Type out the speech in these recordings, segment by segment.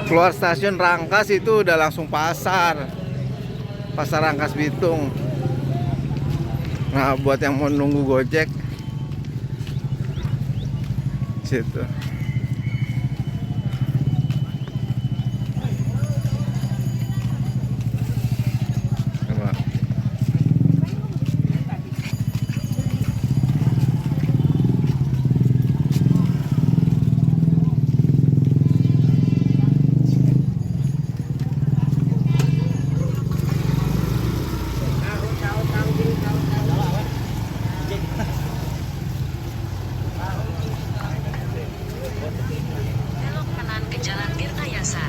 Keluar stasiun Rangkas itu udah langsung pasar Rangkas Bitung. Nah, buat yang mau nunggu Gojek situ. Belok kanan ke Jalan Tirtayasa.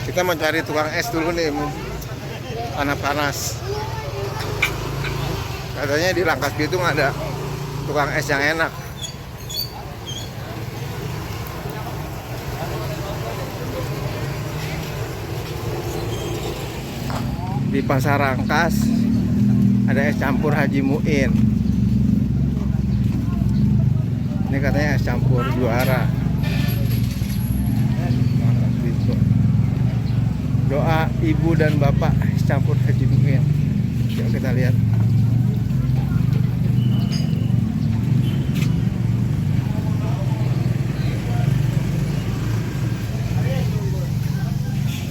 Kita mau cari tukang es dulu nih, panas-panas. Katanya di Rangkas Bitung ada tukang es yang enak. Di Pasar Rangkas ada es campur Haji Muin. Ini katanya es campur juara. Doa ibu dan bapak es campur Haji Muin. Yuk kita lihat.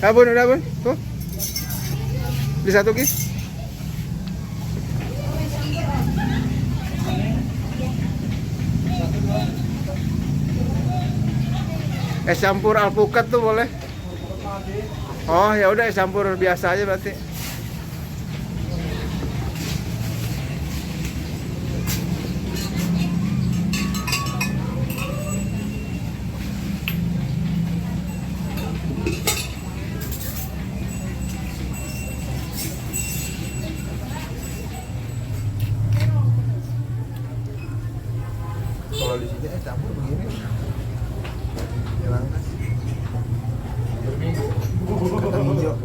Bun, udah bun, tuh. Beli satu Ki. Es campur alpukat tuh boleh. Oh ya udah, es campur biasa aja berarti. Kalau di sini es campur begini. Ya Rangkas. Kacang hijau.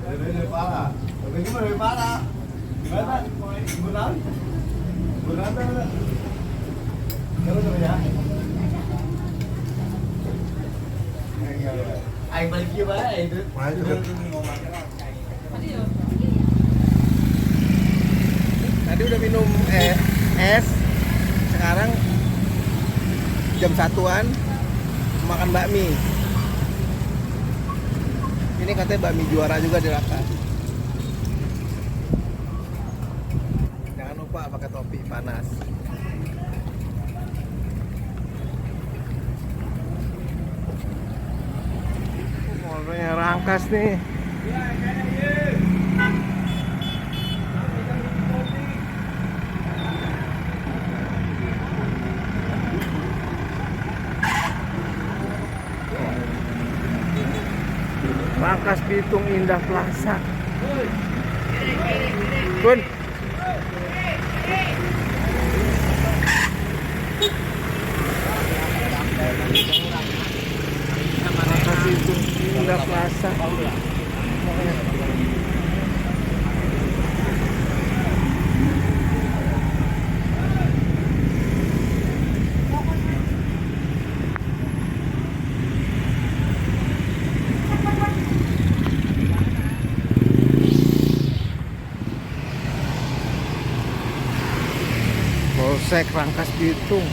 Lebih parah. Lebih parah. Gimana? Gimana? Gimana? Ya. Aing balik ke bae itu. Tadi udah minum es. Sekarang jam 1-an makan bakmi. Ini katanya bakmi juara juga di Rangkas. Jangan lupa pakai topi panas. Mallnya Rangkas nih. Rangkas Bitung Indah Plaza. Bun. Rangkas Bitung Indah Plaza. Polsek Rangkas Bitung.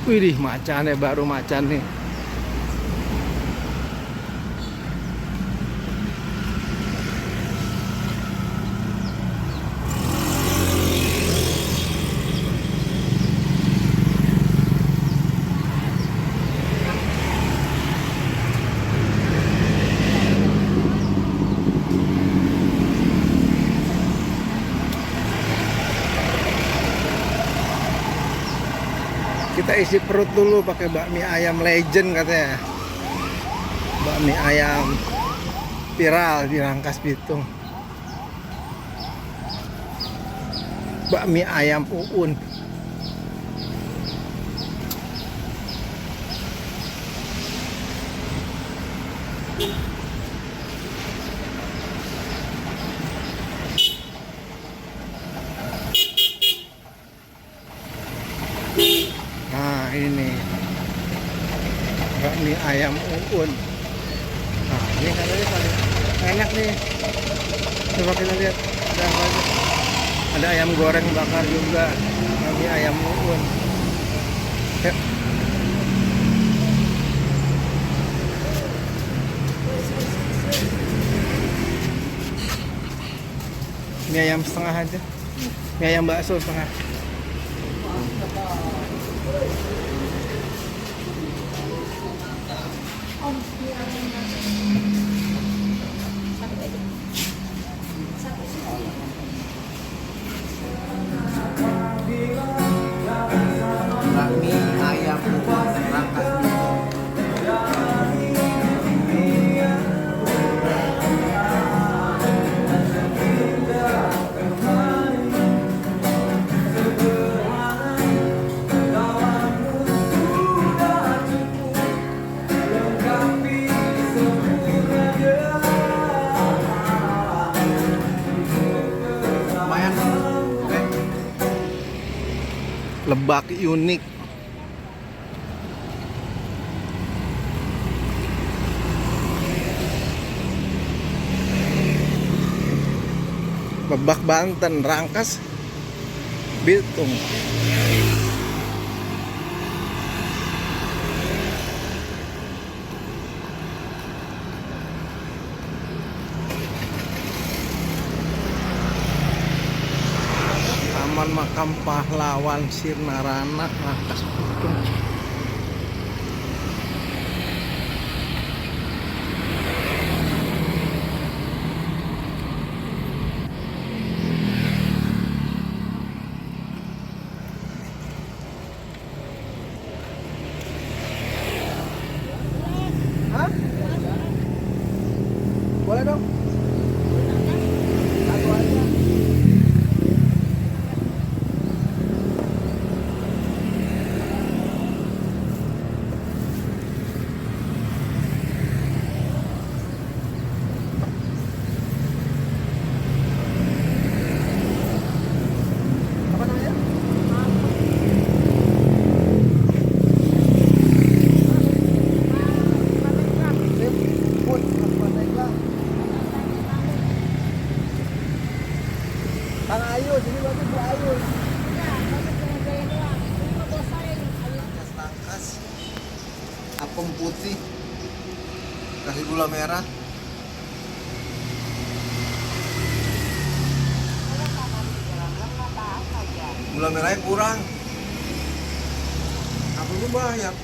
Widih, macan ya, baru macan nih. Kita isi perut dulu pakai bakmi ayam legend katanya. Bakmi ayam viral di Rangkas Bitung. Bakmi ayam Uun. Nah ini bakmi ayam Uun. Nah ini katanya paling enak nih. Coba kita lihat ada apa aja. Ada ayam goreng bakar juga. Ini ayam Uun. Yuk. Ini ayam setengah aja. Ini ayam bakso setengah. Bakmi ayam Rangkas Bitung. Lumayan. Oke. Lebak unik. Lebak Banten, Rangkas Bitung. Taman Makam Pahlawan Sirnarana, Rangkas Bitung. Hah? Boleh dong? Satu aja. Apa namanya? Seafood, apa naiklah? Kang Ayu, sini bagus Bu Ayu. Rangkas, apem putih, kasih gula merah. Gula merahnya kurang. Apemnya banyak.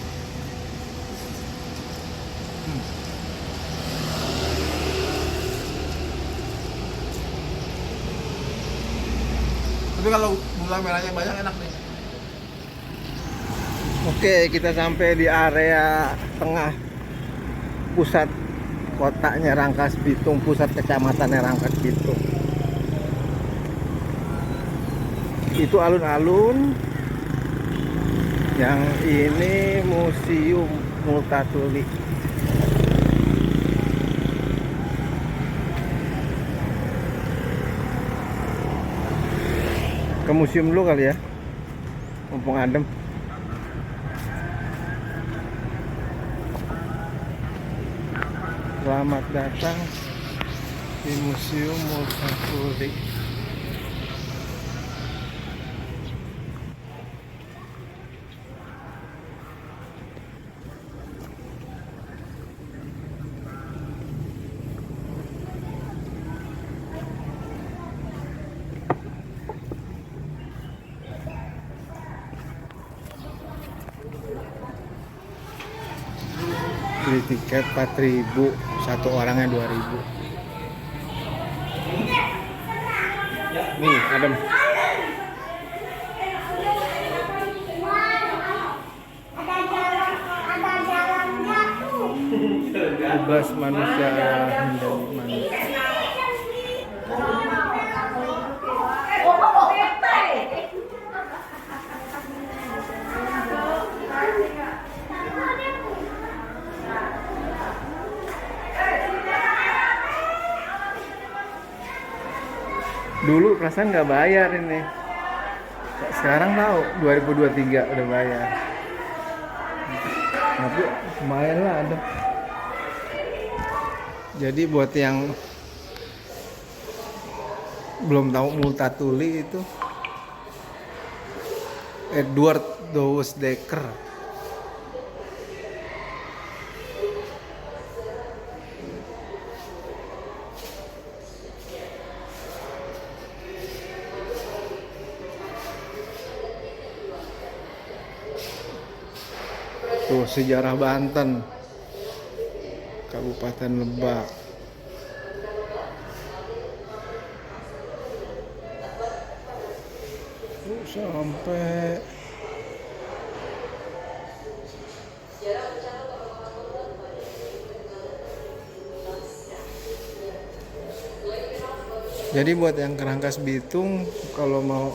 Tapi kalau gula merahnya banyak enak nih. Oke, kita sampai di area tengah pusat kotanya Rangkas Bitung, pusat kecamatannya Rangkas Bitung. Itu alun-alun. Yang ini Museum Multatuli. Ke museum dulu kali ya, mumpung adem. Selamat datang di Museum Multatuli. Beli tiket 4.000, satu orangnya 2.000. Nih adem. Tugas manusia menjadi manusia. Dulu perasaan nggak bayar ini. Sekarang tahu 2023 udah bayar. Tapi lumayan lah ada. Jadi buat yang belum tahu Multatuli itu Edward Douwes Dekker. Tuh sejarah Banten, Kabupaten Lebak. Tuh sampai jadi buat yang ke Rangkas Bitung kalau mau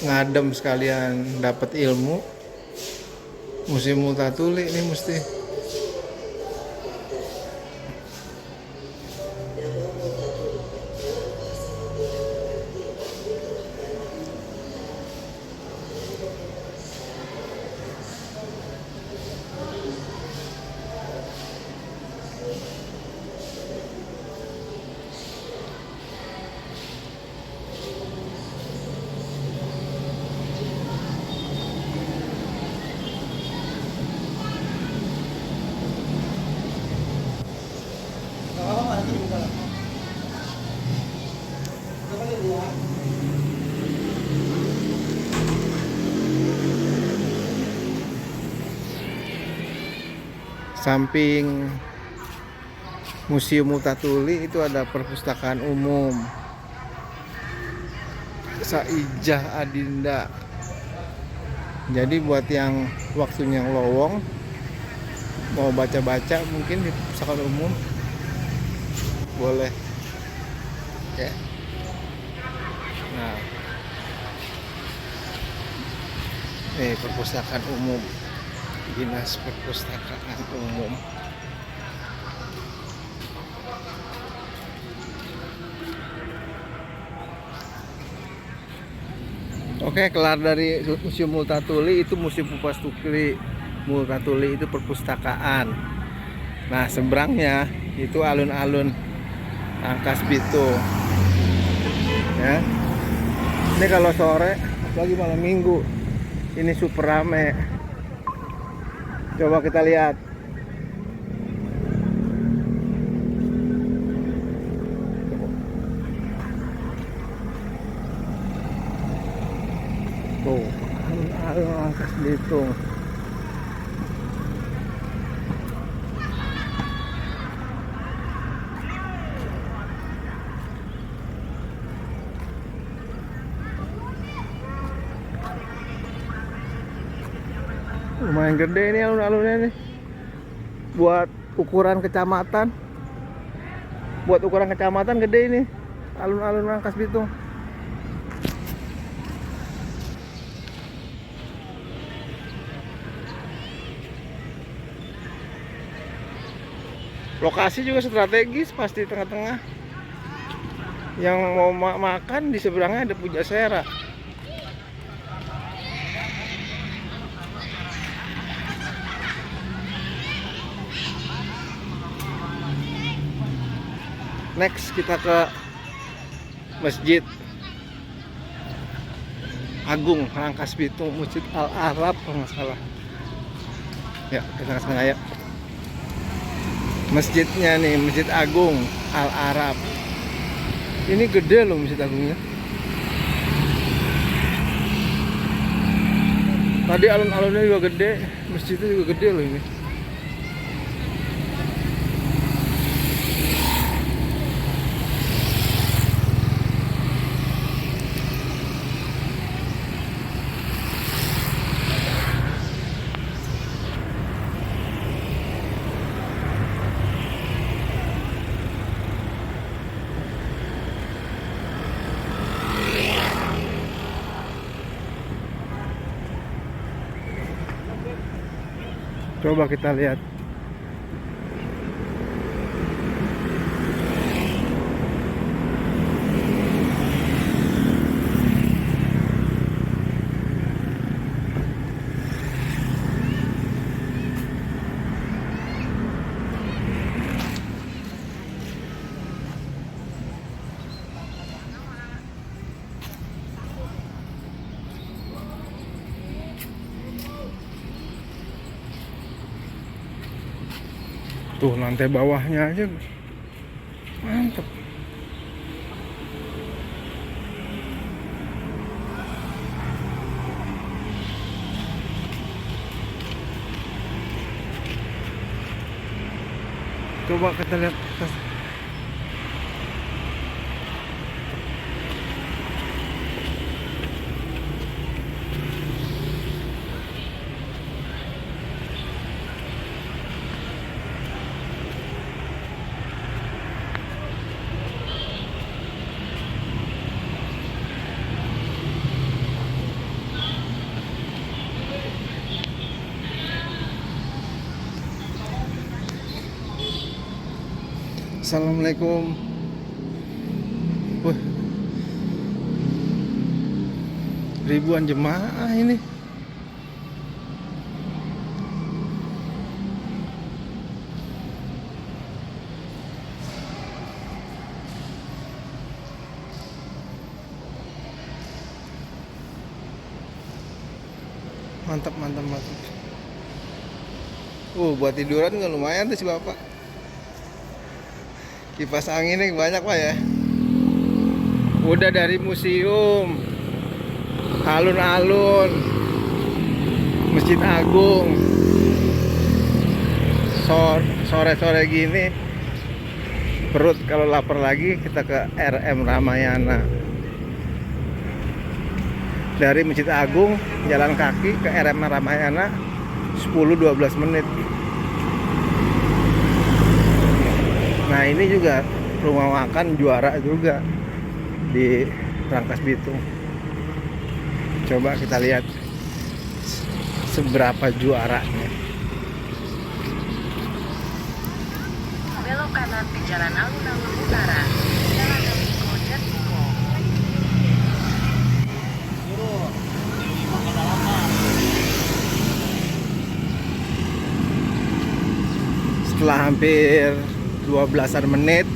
ngadem sekalian dapat ilmu, Museum Multatuli ini mesti. Samping Museum Multatuli itu ada perpustakaan umum Saijah Adinda. Jadi buat yang waktunya lowong mau baca-baca mungkin di perpustakaan umum boleh. Oke. Nah, ini perpustakaan umum, Dinas Perpustakaan Umum. Oke, kelar dari Museum Multatuli itu Museum Pupastukkli. Multatuli itu perpustakaan. Nah, seberangnya itu alun-alun Rangkas Bitung. Ya. Ini kalau sore, apalagi malam minggu, ini super rame. Coba kita lihat. Tuh, alun-alun Rangkas Bitung. Lumayan gede ini alun-alunnya nih. Buat ukuran kecamatan. Buat ukuran kecamatan gede ini. Alun-alun Rangkas Bitung. Lokasi juga strategis, pasti tengah-tengah. Yang mau makan di seberangnya ada Pujasera. Next kita ke Masjid Agung Rangkas Bitung, Masjid Al-Arab kalau nggak salah. Ya, kita ke sana ya. Masjidnya nih, Masjid Agung Al-Arab. Ini gede loh Masjid Agungnya. Tadi alun-alunnya juga gede, masjidnya juga gede loh ini. Coba kita lihat. Tuh lantai bawahnya aja mantep. Coba kita lihat atas. Assalamualaikum. Wah, ribuan jemaah ini. Mantap, mantap, mantap. Buat tiduran nggak lumayan tuh si bapak. Kipas anginnya banyak Pak ya. Udah dari museum, alun-alun, Masjid Agung. Sore-sore gini perut kalau lapar lagi kita ke RM Ramayana. Dari Masjid Agung jalan kaki ke RM Ramayana 10-12 menit. Nah ini juga rumah makan juara juga di Rangkas Bitung. Coba kita lihat seberapa juaranya. Belok kanan ke Jalan Alun-Alun Utara. Jalan Domingo Jatiko. Setelah hampir 12-an menit,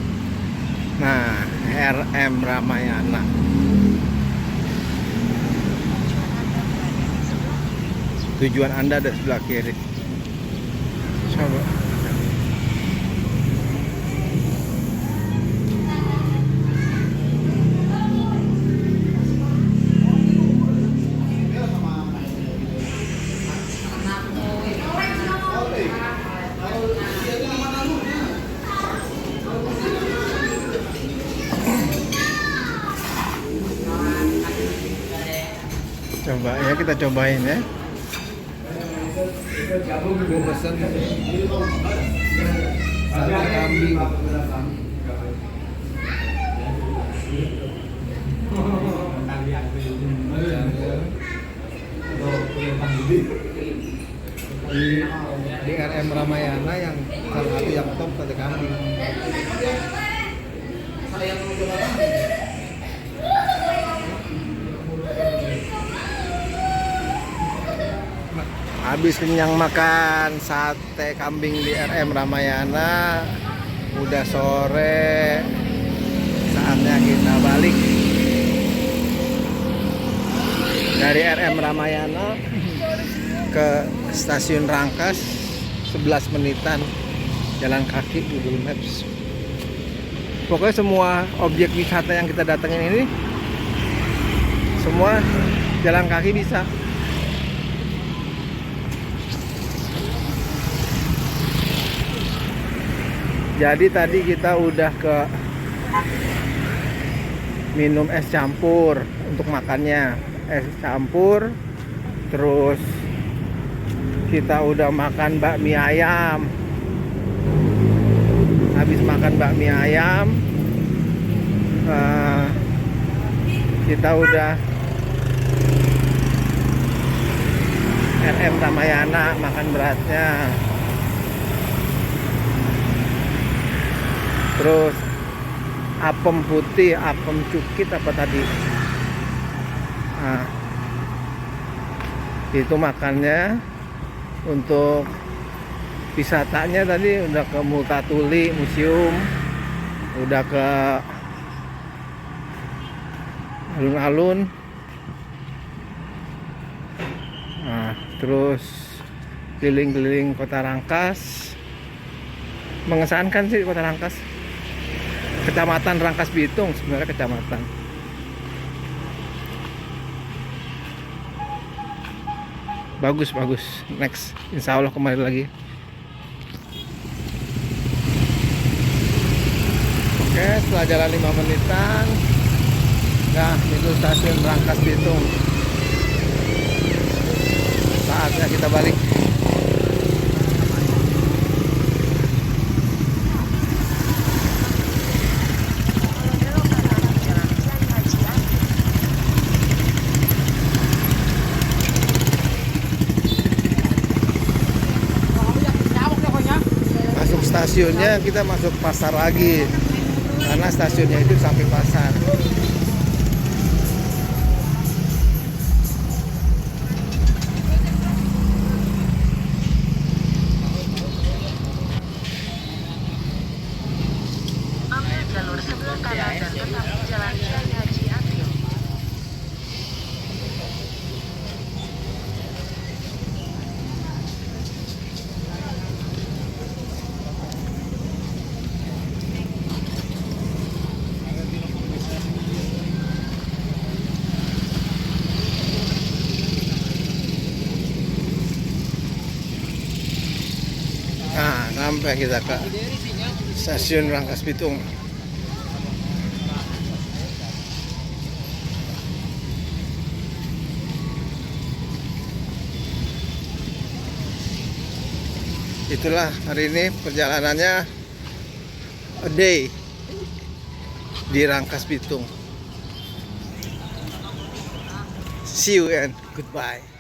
nah RM Ramayana. Tujuan Anda ada sebelah kiri. Coba. Coba ya, kita cobain ya. Gue pesen sate kambing. Di RM Ramayana yang salah satu yang top sate kambing. Habis kenyang makan sate kambing di RM Ramayana, udah sore, saatnya kita balik dari RM Ramayana ke stasiun Rangkas. 11 menitan jalan kaki Google Maps. Pokoknya semua objek wisata yang kita datengin ini semua jalan kaki bisa. Jadi tadi kita udah ke minum es campur untuk makannya, es campur. Terus kita udah makan bakmi ayam. Habis makan bakmi ayam, kita udah RM Ramayana makan beratnya. Terus apem putih, apem cukit apa tadi? Nah, itu makannya. Untuk wisatanya tadi udah ke Multatuli museum, udah ke alun-alun. Nah, terus keliling-keliling kota Rangkas. Mengesankan sih Kota Rangkas. Kecamatan Rangkas Bitung sebenarnya kecamatan. Bagus bagus. Next, insya Allah kembali lagi. Oke, setelah jalan 5 menitan, nah itu stasiun Rangkas Bitung. Saatnya kita balik. Belok kanan di Jalan Kiai Haji Akil. Masuk stasiunnya kita masuk pasar lagi. Karena stasiunnya itu samping pasar. Ambil jalur sebelah kanan dan tetap di Jalan Kiai Haji Akil. Nah, sampai kita ke stasiun Rangkas Bitung. Itulah hari ini perjalanannya a day di Rangkas Bitung. See you and goodbye.